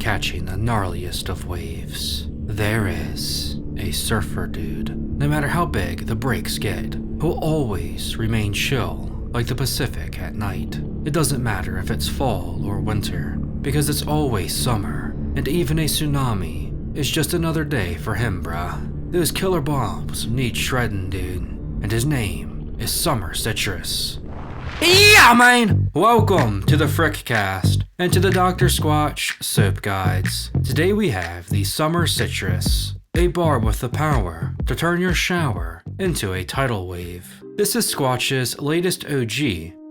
catching the gnarliest of waves. There is a surfer dude. No matter how big the breaks get, he'll always remain chill like the Pacific at night. It doesn't matter if it's fall or winter, because it's always summer, and even a tsunami is just another day for him, bruh. Those killer bombs need shredding, dude, and his name is Summer Citrus. Yeah, man! Welcome to the Frickcast and to the Dr. Squatch Soap Guides. Today we have the Summer Citrus, a bar with the power to turn your shower into a tidal wave. This is Squatch's latest OG,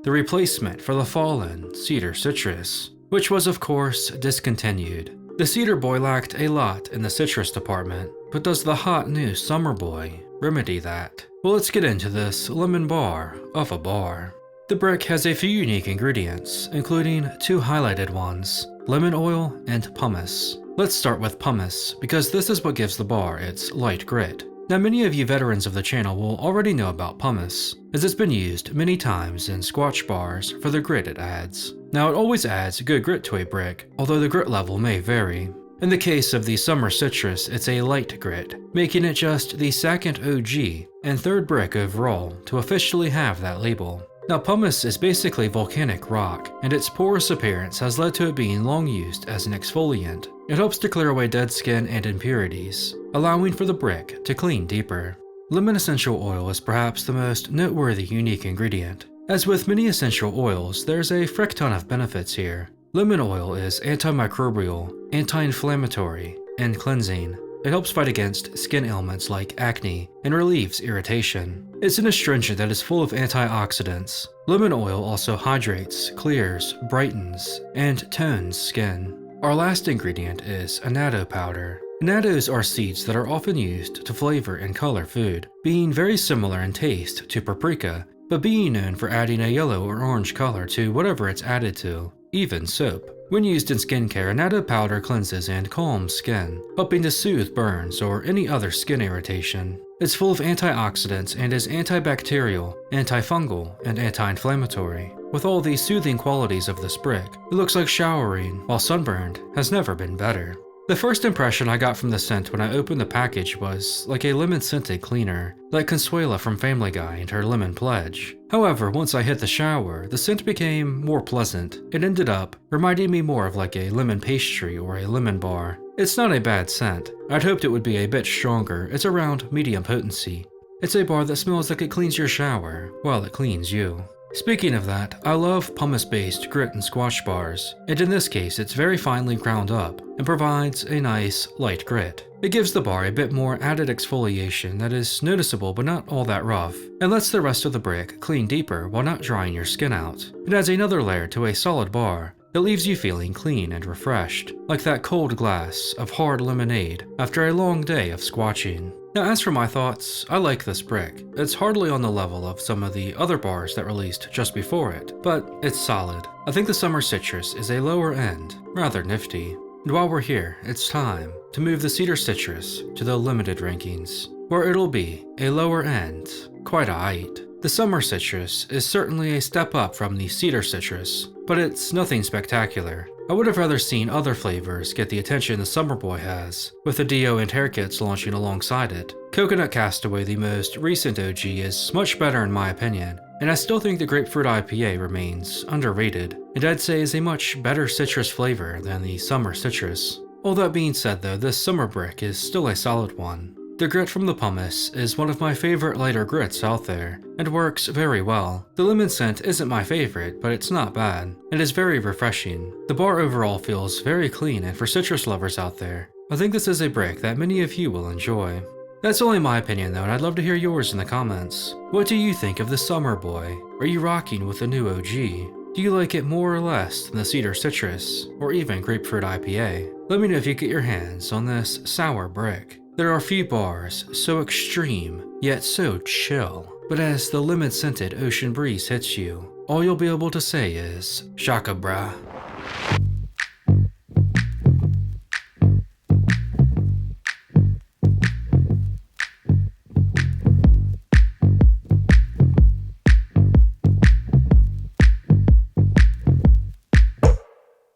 the replacement for the fallen Cedar Citrus, which was of course discontinued. The Cedar Boy lacked a lot in the citrus department, but does the hot new Summer Boy remedy that? Well, let's get into this lemon bar of a bar. The brick has a few unique ingredients, including two highlighted ones, lemon oil and pumice. Let's start with pumice, because this is what gives the bar its light grit. Now, many of you veterans of the channel will already know about pumice, as it's been used many times in Squatch bars for the grit it adds. Now, it always adds good grit to a brick, although the grit level may vary. In the case of the Summer Citrus, it's a light grit, making it just the second OG and third brick overall to officially have that label. Now, pumice is basically volcanic rock, and its porous appearance has led to it being long used as an exfoliant. It helps to clear away dead skin and impurities, allowing for the brick to clean deeper. Lemon essential oil is perhaps the most noteworthy unique ingredient. As with many essential oils, there's a frick ton of benefits here. Lemon oil is antimicrobial, anti-inflammatory, and cleansing. It helps fight against skin ailments like acne and relieves irritation. It's an astringent that is full of antioxidants. Lemon oil also hydrates, clears, brightens, and tones skin. Our last ingredient is annatto powder. Annattos are seeds that are often used to flavor and color food, being very similar in taste to paprika, but being known for adding a yellow or orange color to whatever it's added to, even soap. When used in skincare, annatto powder cleanses and calms skin, helping to soothe burns or any other skin irritation. It's full of antioxidants and is antibacterial, antifungal, and anti-inflammatory. With all the soothing qualities of this brick, it looks like showering while sunburned has never been better. The first impression I got from the scent when I opened the package was like a lemon-scented cleaner, like Consuela from Family Guy and her lemon pledge. However, once I hit the shower, the scent became more pleasant. It ended up reminding me more of like a lemon pastry or a lemon bar. It's not a bad scent. I'd hoped it would be a bit stronger. It's around medium potency. It's a bar that smells like it cleans your shower while it cleans you. Speaking of that, I love pumice-based grit and Squatch bars, and in this case it's very finely ground up and provides a nice light grit. It gives the bar a bit more added exfoliation that is noticeable but not all that rough, and lets the rest of the brick clean deeper while not drying your skin out. It adds another layer to a solid bar that leaves you feeling clean and refreshed, like that cold glass of hard lemonade after a long day of squatching. Now, as for my thoughts, I like this brick. It's hardly on the level of some of the other bars that released just before it, but it's solid. I think the Summer Citrus is a lower end, rather nifty. And while we're here, it's time to move the Cedar Citrus to the limited rankings, where it'll be a lower end, quite aight. The Summer Citrus is certainly a step up from the Cedar Citrus, but it's nothing spectacular. I would have rather seen other flavors get the attention the Summer Boy has, with the Dio and hair kits launching alongside it. Coconut Castaway, the most recent OG, is much better in my opinion, and I still think the Grapefruit IPA remains underrated, and I'd say is a much better citrus flavor than the Summer Citrus. All that being said though, this Summer Brick is still a solid one. The grit from the pumice is one of my favorite lighter grits out there, and works very well. The lemon scent isn't my favorite, but it's not bad, and is very refreshing. The bar overall feels very clean, and for citrus lovers out there, I think this is a brick that many of you will enjoy. That's only my opinion though, and I'd love to hear yours in the comments. What do you think of the Summer Boy? Are you rocking with the new OG? Do you like it more or less than the Cedar Citrus, or even Grapefruit IPA? Let me know if you get your hands on this sour brick. There are few bars so extreme, yet so chill. But as the lemon-scented ocean breeze hits you, all you'll be able to say is, "Shaka brah."